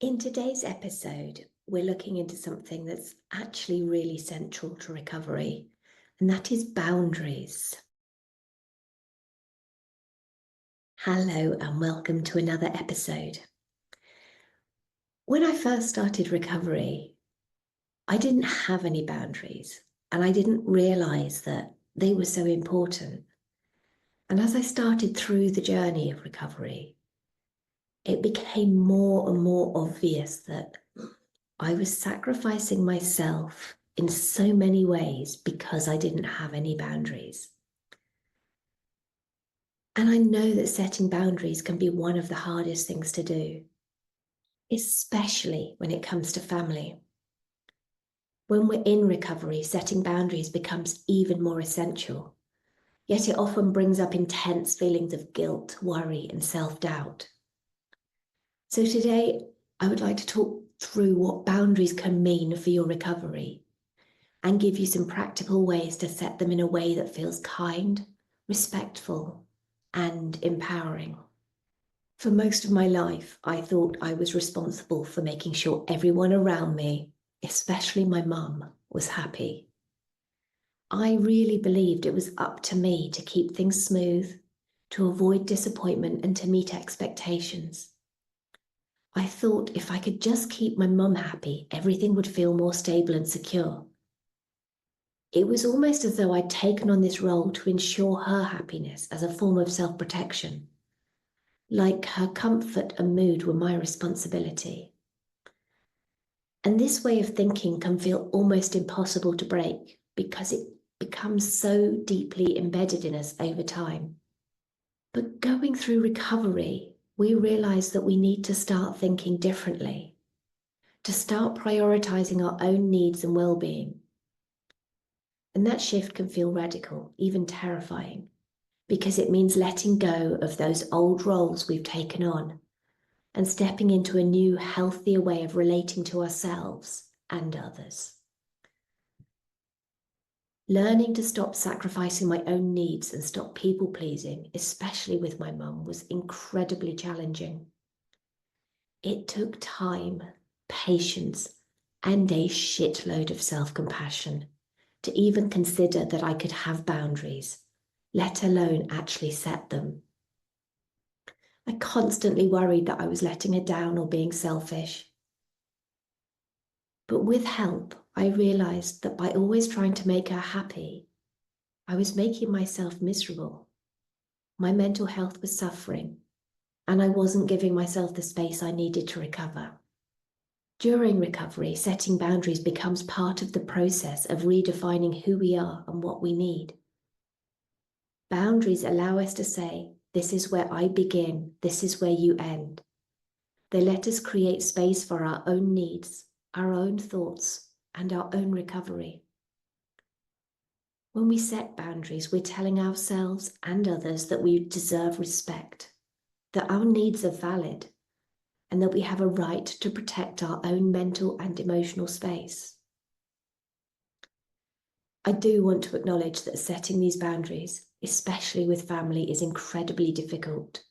In today's episode, we're looking into something that's actually really central to recovery, and that is boundaries. Hello, and welcome to another episode. When I first started recovery, I didn't have any boundaries, and I didn't realize that they were so important. And as I started through the journey of recovery, it became more and more obvious that I was sacrificing myself in so many ways because I didn't have any boundaries. And I know that setting boundaries can be one of the hardest things to do, especially when it comes to family. When we're in recovery, setting boundaries becomes even more essential, yet it often brings up intense feelings of guilt, worry, and self-doubt. So today, I would like to talk through what boundaries can mean for your recovery and give you some practical ways to set them in a way that feels kind, respectful, and empowering. For most of my life, I thought I was responsible for making sure everyone around me, especially my mum, was happy. I really believed it was up to me to keep things smooth, to avoid disappointment, and to meet expectations. I thought if I could just keep my mum happy, everything would feel more stable and secure. It was almost as though I'd taken on this role to ensure her happiness as a form of self-protection, like her comfort and mood were my responsibility. And this way of thinking can feel almost impossible to break because it becomes so deeply embedded in us over time. But going through recovery, we realize that we need to start thinking differently, to start prioritizing our own needs and well-being. And that shift can feel radical, even terrifying, because it means letting go of those old roles we've taken on and stepping into a new, healthier way of relating to ourselves and others. Learning to stop sacrificing my own needs and stop people-pleasing, especially with my mum, was incredibly challenging. It took time, patience, and a shitload of self-compassion to even consider that I could have boundaries, let alone actually set them. I constantly worried that I was letting her down or being selfish. But with help, I realized that by always trying to make her happy, I was making myself miserable. My mental health was suffering, and I wasn't giving myself the space I needed to recover. During recovery, setting boundaries becomes part of the process of redefining who we are and what we need. Boundaries allow us to say, this is where I begin, this is where you end. They let us create space for our own needs, our own thoughts, and our own recovery. When we set boundaries, we're telling ourselves and others that we deserve respect, that our needs are valid, and that we have a right to protect our own mental and emotional space. I do want to acknowledge that setting these boundaries, especially with family, is incredibly difficult.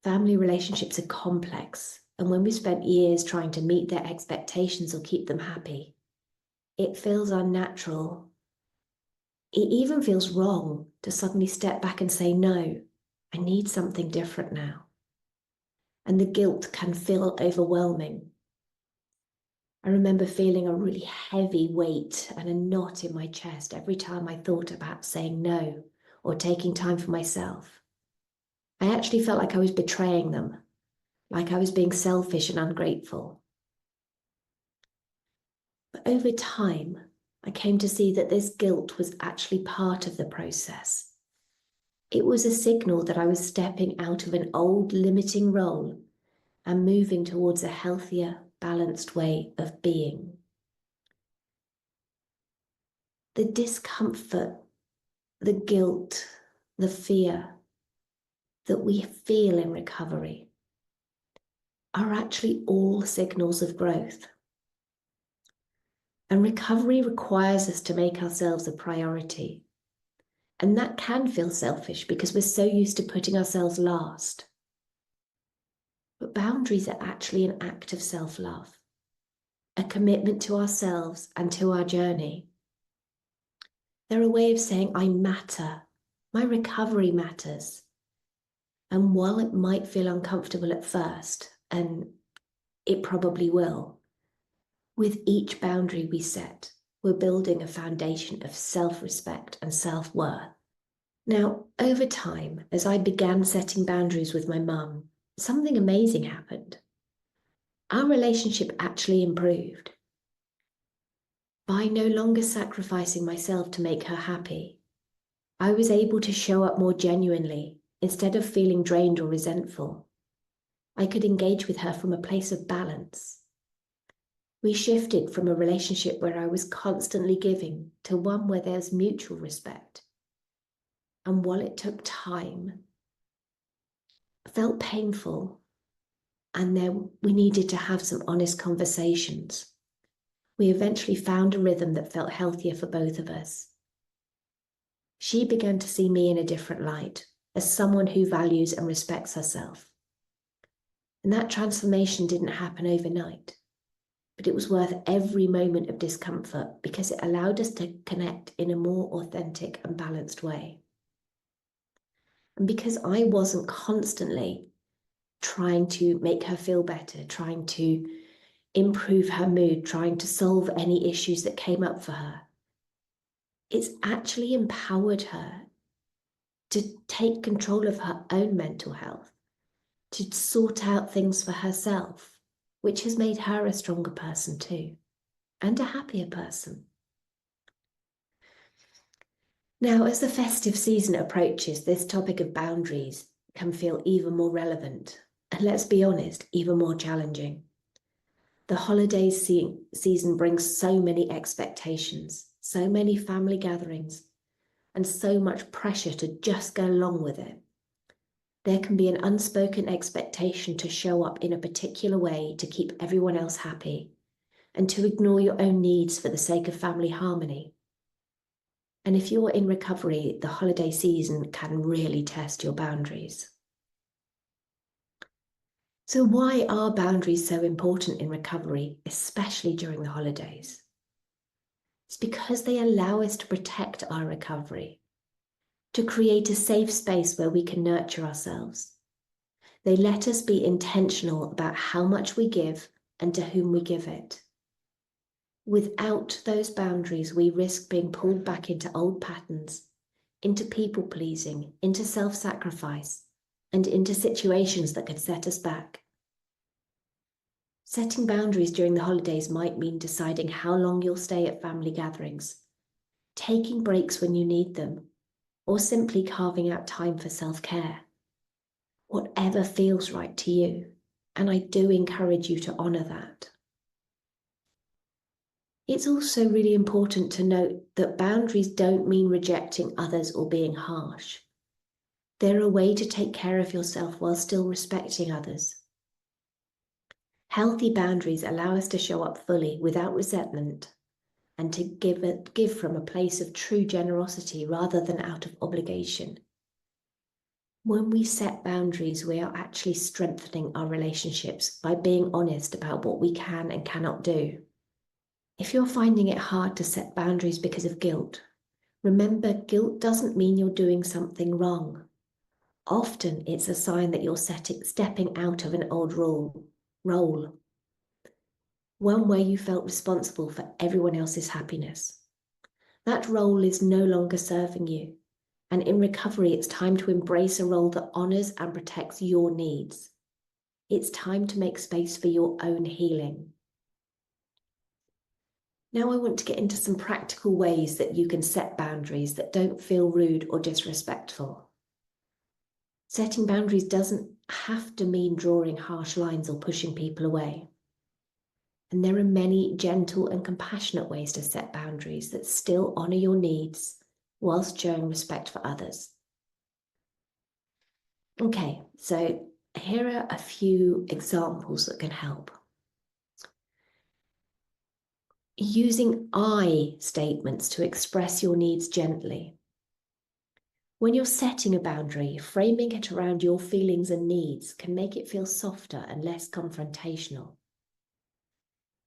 Family relationships are complex, and when we spent years trying to meet their expectations or keep them happy, it feels unnatural. It even feels wrong to suddenly step back and say, no, I need something different now. And the guilt can feel overwhelming. I remember feeling a really heavy weight and a knot in my chest every time I thought about saying no or taking time for myself. I actually felt like I was betraying them, like I was being selfish and ungrateful. But over time, I came to see that this guilt was actually part of the process. It was a signal that I was stepping out of an old limiting role and moving towards a healthier, balanced way of being. The discomfort, the guilt, the fear that we feel in recovery are actually all signals of growth. And recovery requires us to make ourselves a priority. And that can feel selfish because we're so used to putting ourselves last. But boundaries are actually an act of self-love, a commitment to ourselves and to our journey. They're a way of saying, I matter, my recovery matters. And while it might feel uncomfortable at first, and it probably will, with each boundary we set, we're building a foundation of self-respect and self-worth. Now, over time, as I began setting boundaries with my mum, something amazing happened. Our relationship actually improved. By no longer sacrificing myself to make her happy, I was able to show up more genuinely instead of feeling drained or resentful. I could engage with her from a place of balance. We shifted from a relationship where I was constantly giving to one where there's mutual respect. And while it took time, felt painful, and then we needed to have some honest conversations, we eventually found a rhythm that felt healthier for both of us. She began to see me in a different light, as someone who values and respects herself. And that transformation didn't happen overnight, but it was worth every moment of discomfort because it allowed us to connect in a more authentic and balanced way. And because I wasn't constantly trying to make her feel better, trying to improve her mood, trying to solve any issues that came up for her, it's actually empowered her to take control of her own mental health, to sort out things for herself, which has made her a stronger person too, and a happier person. Now, as the festive season approaches, this topic of boundaries can feel even more relevant, and let's be honest, even more challenging. The holiday season brings so many expectations, so many family gatherings, and so much pressure to just go along with it. There can be an unspoken expectation to show up in a particular way to keep everyone else happy, and to ignore your own needs for the sake of family harmony. And if you're in recovery, the holiday season can really test your boundaries. So why are boundaries so important in recovery, especially during the holidays? It's because they allow us to protect our recovery, to create a safe space where we can nurture ourselves. They let us be intentional about how much we give and to whom we give it. Without those boundaries, we risk being pulled back into old patterns, into people-pleasing, into self-sacrifice, and into situations that could set us back. Setting boundaries during the holidays might mean deciding how long you'll stay at family gatherings, taking breaks when you need them, or simply carving out time for self-care. Whatever feels right to you, and I do encourage you to honour that. It's also really important to note that boundaries don't mean rejecting others or being harsh. They're a way to take care of yourself while still respecting others. Healthy boundaries allow us to show up fully without resentment and to give from a place of true generosity rather than out of obligation. When we set boundaries, we are actually strengthening our relationships by being honest about what we can and cannot do. If you're finding it hard to set boundaries because of guilt, remember, guilt doesn't mean you're doing something wrong. Often it's a sign that you're stepping out of an old role, one where you felt responsible for everyone else's happiness. That role is no longer serving you, and in recovery, it's time to embrace a role that honors and protects your needs. It's time to make space for your own healing. Now I want to get into some practical ways that you can set boundaries that don't feel rude or disrespectful. Setting boundaries doesn't have to mean drawing harsh lines or pushing people away. And there are many gentle and compassionate ways to set boundaries that still honor your needs whilst showing respect for others. Okay, so here are a few examples that can help. Using I statements to express your needs gently. When you're setting a boundary, framing it around your feelings and needs can make it feel softer and less confrontational.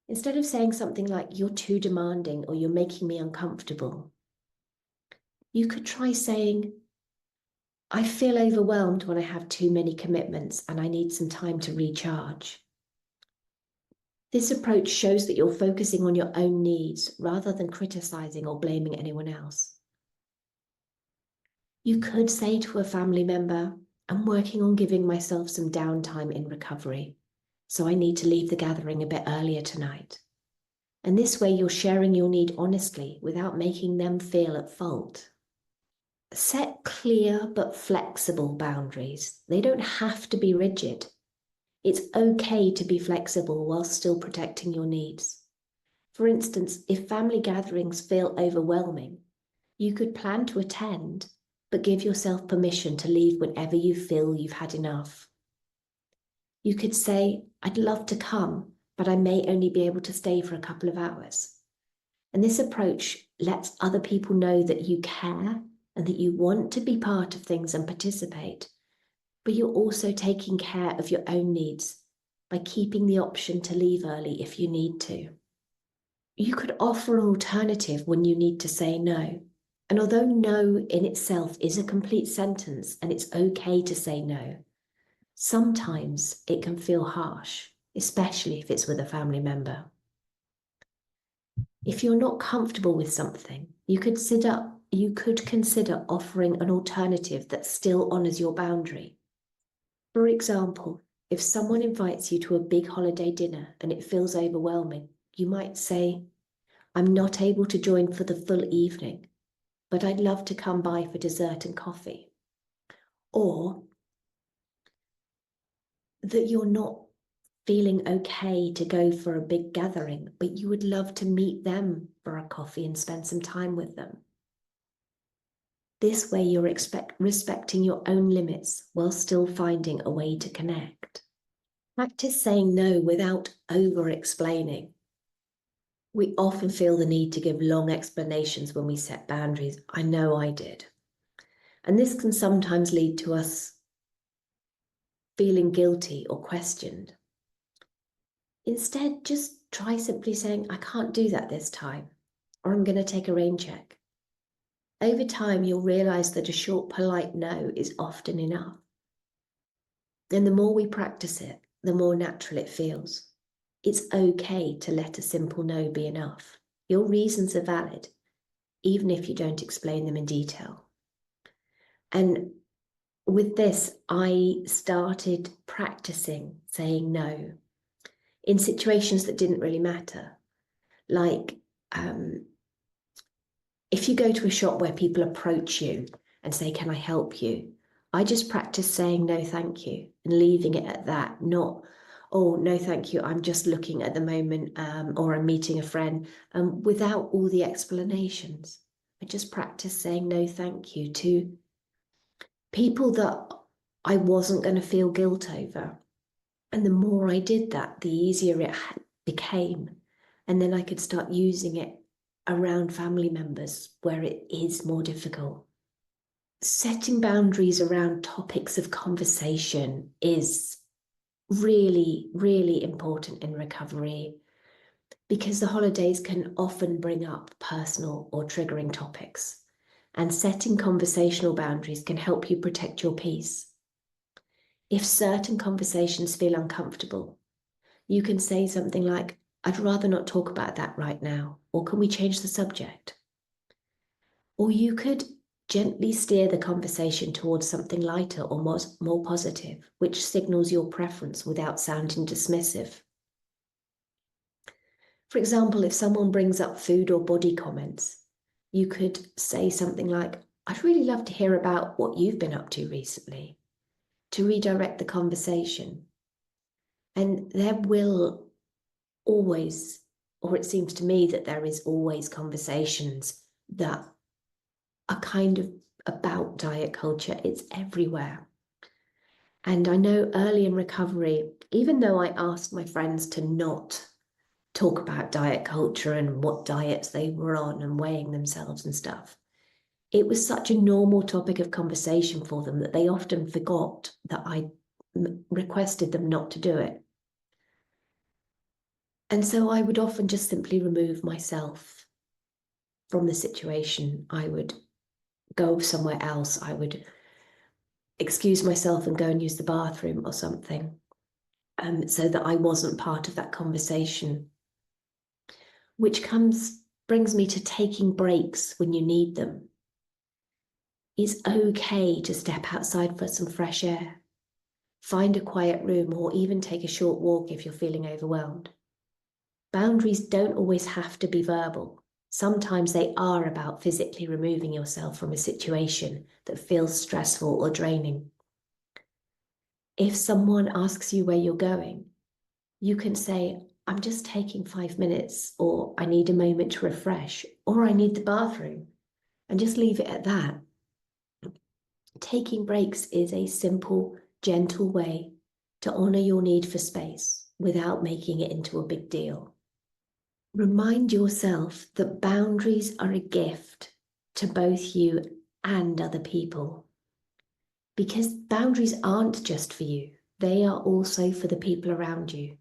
Instead of saying something like, "You're too demanding," or "You're making me uncomfortable," you could try saying, "I feel overwhelmed when I have too many commitments and I need some time to recharge." This approach shows that you're focusing on your own needs rather than criticizing or blaming anyone else. You could say to a family member, "I'm working on giving myself some downtime in recovery, so I need to leave the gathering a bit earlier tonight." And this way you're sharing your need honestly without making them feel at fault. Set clear but flexible boundaries. They don't have to be rigid. It's okay to be flexible while still protecting your needs. For instance, if family gatherings feel overwhelming, you could plan to attend, but give yourself permission to leave whenever you feel you've had enough. You could say, "I'd love to come, but I may only be able to stay for a couple of hours." And this approach lets other people know that you care and that you want to be part of things and participate, but you're also taking care of your own needs by keeping the option to leave early if you need to. You could offer an alternative when you need to say no. And although no in itself is a complete sentence and it's okay to say no, sometimes it can feel harsh, especially if it's with a family member. If you're not comfortable with something, you could consider offering an alternative that still honors your boundary. For example, if someone invites you to a big holiday dinner and it feels overwhelming, you might say, "I'm not able to join for the full evening, but I'd love to come by for dessert and coffee." Or that you're not feeling okay to go for a big gathering, but you would love to meet them for a coffee and spend some time with them. This way you're respecting your own limits while still finding a way to connect. Practice saying no without over-explaining. We often feel the need to give long explanations when we set boundaries. I know I did. And this can sometimes lead to us feeling guilty or questioned. Instead, just try simply saying, "I can't do that this time," or "I'm going to take a rain check." Over time, you'll realize that a short, polite no is often enough. And the more we practice it, the more natural it feels. It's okay to let a simple no be enough. Your reasons are valid, even if you don't explain them in detail. And with this, I started practicing saying no in situations that didn't really matter. Like if you go to a shop where people approach you and say, "Can I help you?" I just practice saying no, thank you, and leaving it at that, not, "Oh, no, thank you, I'm just looking at the moment," or "I'm meeting a friend," without all the explanations. I just practice saying no, thank you to people that I wasn't going to feel guilt over. And the more I did that, the easier it became. And then I could start using it around family members where it is more difficult. Setting boundaries around topics of conversation is really, really important in recovery because the holidays can often bring up personal or triggering topics. And setting conversational boundaries can help you protect your peace. If certain conversations feel uncomfortable, you can say something like, "I'd rather not talk about that right now," or "Can we change the subject?" Or you could gently steer the conversation towards something lighter or more positive, which signals your preference without sounding dismissive. For example, if someone brings up food or body comments, you could say something like, "I'd really love to hear about what you've been up to recently," to redirect the conversation. And there will always, or it seems to me that there is always conversations that are kind of about diet culture. It's everywhere. And I know early in recovery, even though I asked my friends to not talk about diet culture and what diets they were on and weighing themselves and stuff, It was such a normal topic of conversation for them that they often forgot that I requested them not to do it. And so I would often just simply remove myself from the situation. I would go somewhere else. I would excuse myself and go and use the bathroom or something, so that I wasn't part of that conversation. Which brings me to taking breaks when you need them. It's okay to step outside for some fresh air, find a quiet room, or even take a short walk if you're feeling overwhelmed. Boundaries don't always have to be verbal. Sometimes they are about physically removing yourself from a situation that feels stressful or draining. If someone asks you where you're going, you can say, I'm just taking 5 minutes, or I need a moment to refresh, or I need the bathroom, and just leave it at that. Taking breaks is a simple, gentle way to honor your need for space without making it into a big deal. Remind yourself that boundaries are a gift to both you and other people, because boundaries aren't just for you, they are also for the people around you.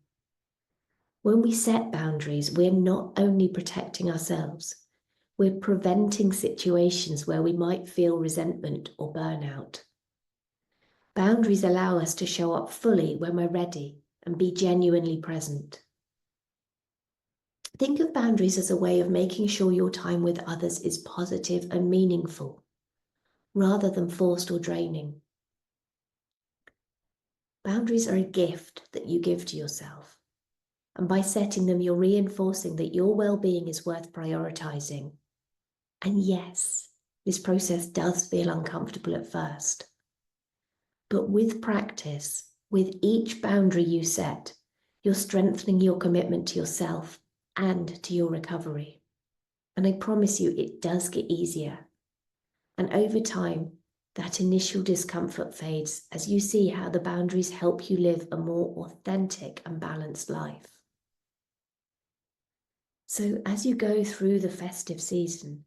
When we set boundaries, we're not only protecting ourselves, we're preventing situations where we might feel resentment or burnout. Boundaries allow us to show up fully when we're ready and be genuinely present. Think of boundaries as a way of making sure your time with others is positive and meaningful, rather than forced or draining. Boundaries are a gift that you give to yourself, and by setting them, you're reinforcing that your well-being is worth prioritizing. And yes, this process does feel uncomfortable at first. But with practice, with each boundary you set, you're strengthening your commitment to yourself and to your recovery. And I promise you, it does get easier. And over time, that initial discomfort fades as you see how the boundaries help you live a more authentic and balanced life. So as you go through the festive season,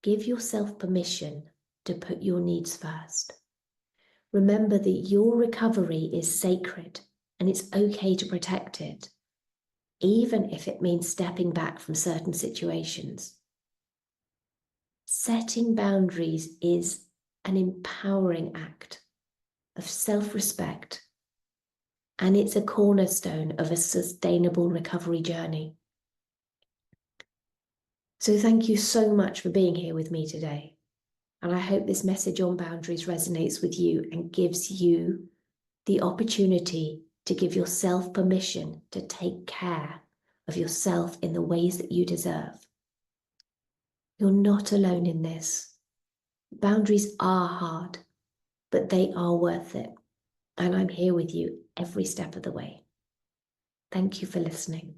give yourself permission to put your needs first. Remember that your recovery is sacred and it's okay to protect it, even if it means stepping back from certain situations. Setting boundaries is an empowering act of self-respect, and it's a cornerstone of a sustainable recovery journey. So thank you so much for being here with me today. And I hope this message on boundaries resonates with you and gives you the opportunity to give yourself permission to take care of yourself in the ways that you deserve. You're not alone in this. Boundaries are hard, but they are worth it. And I'm here with you every step of the way. Thank you for listening.